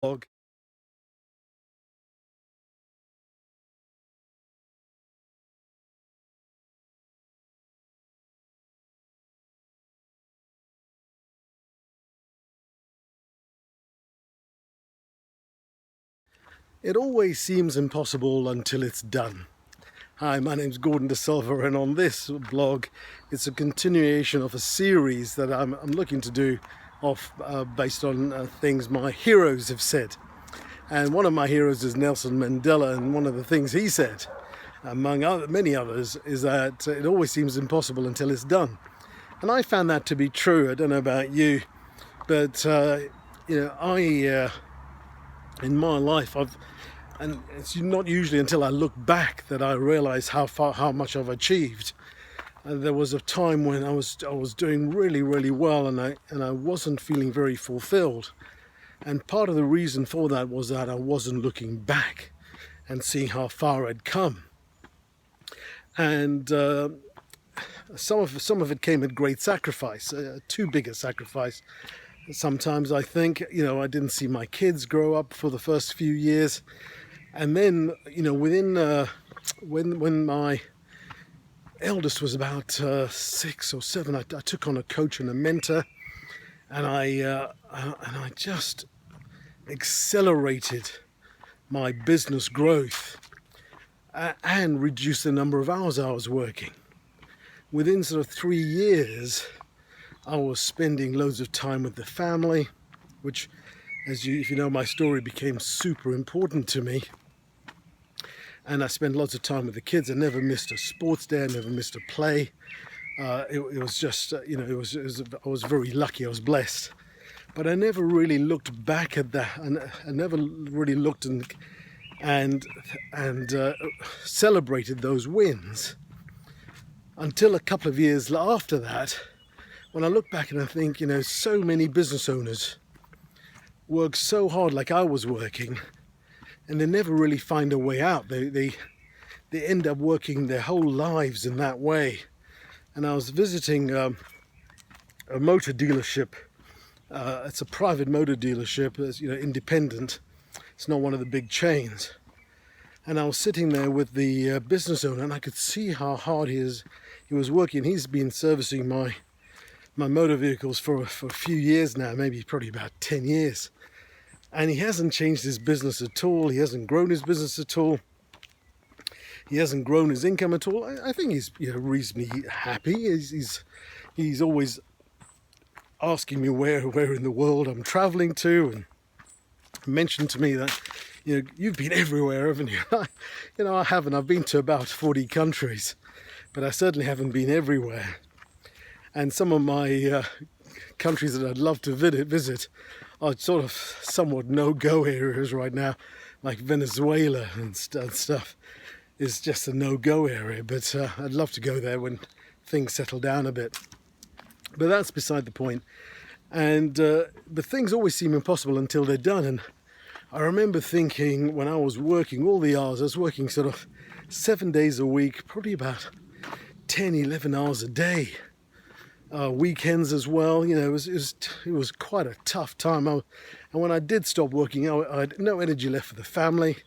Blog. It always seems impossible until it's done. Hi, my name's Gordon De Silva, and on this blog, it's a continuation of a series that I'm looking to do based on things my heroes have said. And one of my heroes is Nelson Mandela, and one of the things he said, among many others, is that it always seems impossible until it's done. And I found that to be true. I don't know about you, but in my life, and it's not usually until I look back that I realise how much I've achieved. There was a time when I was doing really well, and I wasn't feeling very fulfilled. And part of the reason for that was that I wasn't looking back and seeing how far I'd come. And some of it came at great sacrifice, too big a sacrifice. Sometimes I think, I didn't see my kids grow up for the first few years. And then, within when my eldest was about 6 or 7, I took on a coach and a mentor, and I just accelerated my business growth and reduced the number of hours I was working. Within sort of 3 years, I was spending loads of time with the family, which, if you know my story, became super important to me. And I spent lots of time with the kids. I never missed a sports day. I never missed a play. It was just, I was very lucky. I was blessed. But I never really looked back at that. And I never really looked and celebrated those wins until a couple of years after that, when I look back and I think, so many business owners work so hard like I was working, and they never really find a way out. They end up working their whole lives in that way. And I was visiting a motor dealership. It's a private motor dealership. It's independent. It's not one of the big chains. And I was sitting there with the business owner, and I could see how hard he was working. He's been servicing my motor vehicles for a few years now, maybe probably about 10 years. And he hasn't changed his business at all. He hasn't grown his business at all. He hasn't grown his income at all. I think he's reasonably happy. He's always asking me where in the world I'm traveling to, and mentioned to me that you've been everywhere, haven't you? I haven't. I've been to about 40 countries, but I certainly haven't been everywhere. And some of my countries that I'd love to visit are sort of somewhat no-go areas right now, like Venezuela and stuff is just a no-go area. But I'd love to go there when things settle down a bit. But that's beside the point. And but things always seem impossible until they're done. And I remember thinking, when I was working all the hours, I was working sort of 7 days a week, probably about 10, 11 hours a day. Weekends as well. It was quite a tough time. And when I did stop working, I had no energy left for the family,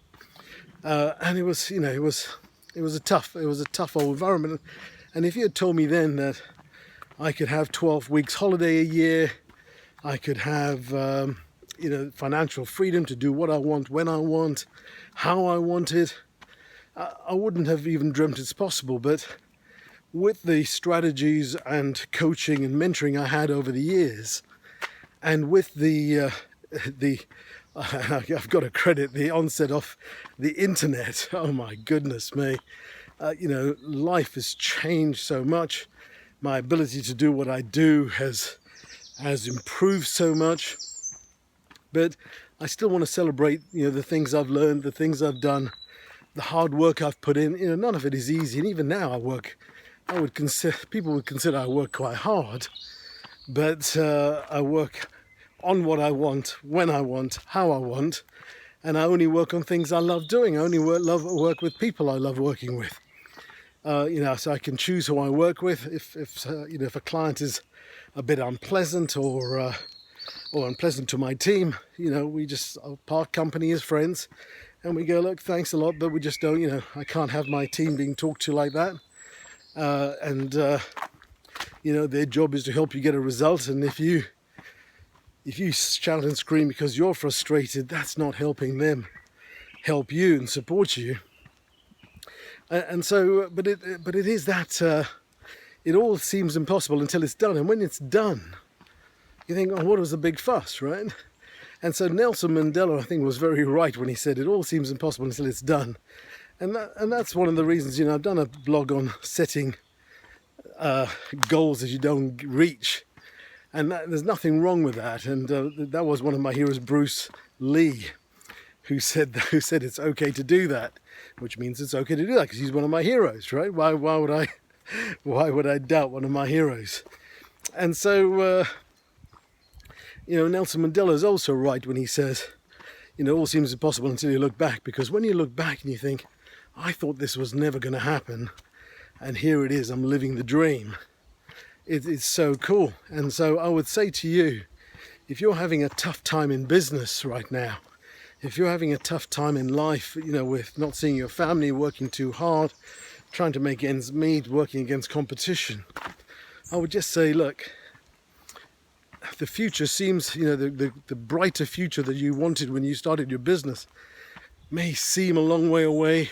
and it was a tough old environment. And if you had told me then that I could have 12 weeks holiday a year, I could have financial freedom to do what I want, when I want, how I want it, I wouldn't have even dreamt it's possible. But with the strategies and coaching and mentoring I had over the years, and with I've got to credit the onset of the internet. Oh my goodness me. Life has changed so much. My ability to do what I do has improved so much. But I still want to celebrate, the things I've learned, the things I've done, the hard work I've put in. None of it is easy. And even now people would consider I work quite hard, but I work on what I want, when I want, how I want, and I only work on things I love doing. I only work with people I love working with. So I can choose who I work with. If a client is a bit unpleasant or or unpleasant to my team, you know, we just part company as friends, and we go, look, thanks a lot, but we just don't, you know, I can't have my team being talked to like that. You know, their job is to help you get a result, and if you shout and scream because you're frustrated, that's not helping them help you and support you. And so, but it is that it all seems impossible until it's done, and when it's done, you think, oh, what was the big fuss, right? And so Nelson Mandela, I think, was very right when he said it all seems impossible until it's done. And that's one of the reasons, you know, I've done a blog on setting goals that you don't reach, and there's nothing wrong with that. And that was one of my heroes, Bruce Lee, who said it's okay to do that, which means it's okay to do that because he's one of my heroes, right? Why would I doubt one of my heroes? And so you know, Nelson Mandela is also right when he says, you know, all seems impossible until you look back, because when you look back and you think, I thought this was never going to happen, and here it is, I'm living the dream. It's so cool. And so I would say to you, if you're having a tough time in business right now, if you're having a tough time in life, you know, with not seeing your family, working too hard, trying to make ends meet, working against competition, I would just say, look, the future seems, you know, the brighter future that you wanted when you started your business may seem a long way away,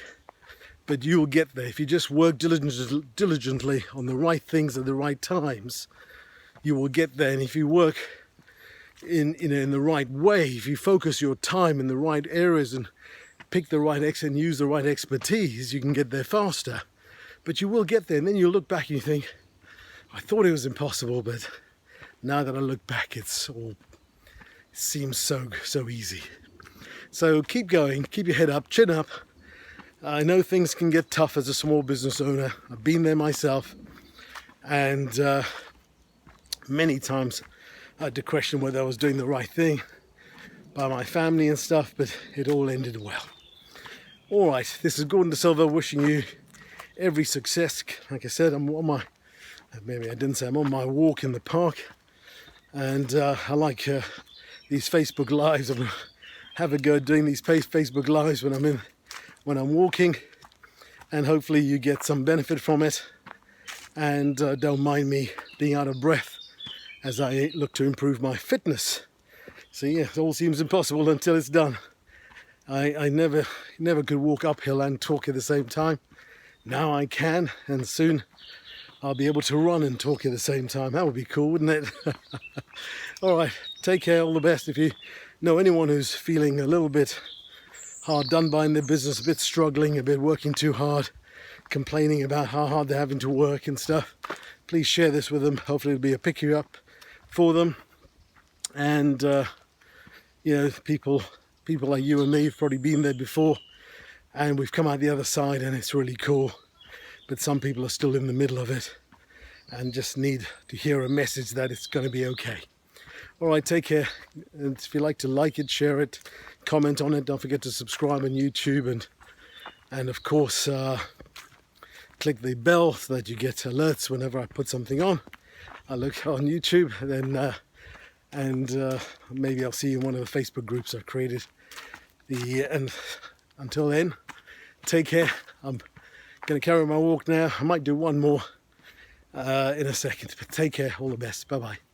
but you'll get there. If you just work diligently on the right things at the right times, you will get there. And if you work in the right way, if you focus your time in the right areas and pick the right and use the right expertise, you can get there faster. But you will get there, and then you look back and you think, I thought it was impossible, but now that I look back, it seems so easy. So keep going, keep your head up, chin up. I know things can get tough as a small business owner. I've been there myself, and many times I had to question whether I was doing the right thing by my family and stuff, but it all ended well. All right, this is Gordon De Silva wishing you every success. Like I said, I'm on my walk in the park. And I like these Facebook Lives. I'm gonna have a go doing these Facebook Lives when I'm walking, and hopefully you get some benefit from it. And don't mind me being out of breath as I look to improve my fitness. So yeah, it all seems impossible until it's done. I never could walk uphill and talk at the same time. Now I can, and soon I'll be able to run and talk at the same time. That would be cool, wouldn't it? All right, take care, all the best. If you know anyone who's feeling a little bit hard done by in their business, a bit struggling, a bit working too hard, complaining about how hard they're having to work and stuff, please share this with them. Hopefully it'll be a pick you up for them. And, you know, people like you and me have probably been there before, and we've come out the other side, and it's really cool. But some people are still in the middle of it and just need to hear a message that it's going to be okay. All right, take care. And if you like to like it, share it, comment on it. Don't forget to subscribe on YouTube, and of course, click the bell so that you get alerts whenever I put something on. I look on YouTube, then and maybe I'll see you in one of the Facebook groups I've created. And until then, take care. I'm going to carry on my walk now. I might do one more in a second, but take care. All the best. Bye bye.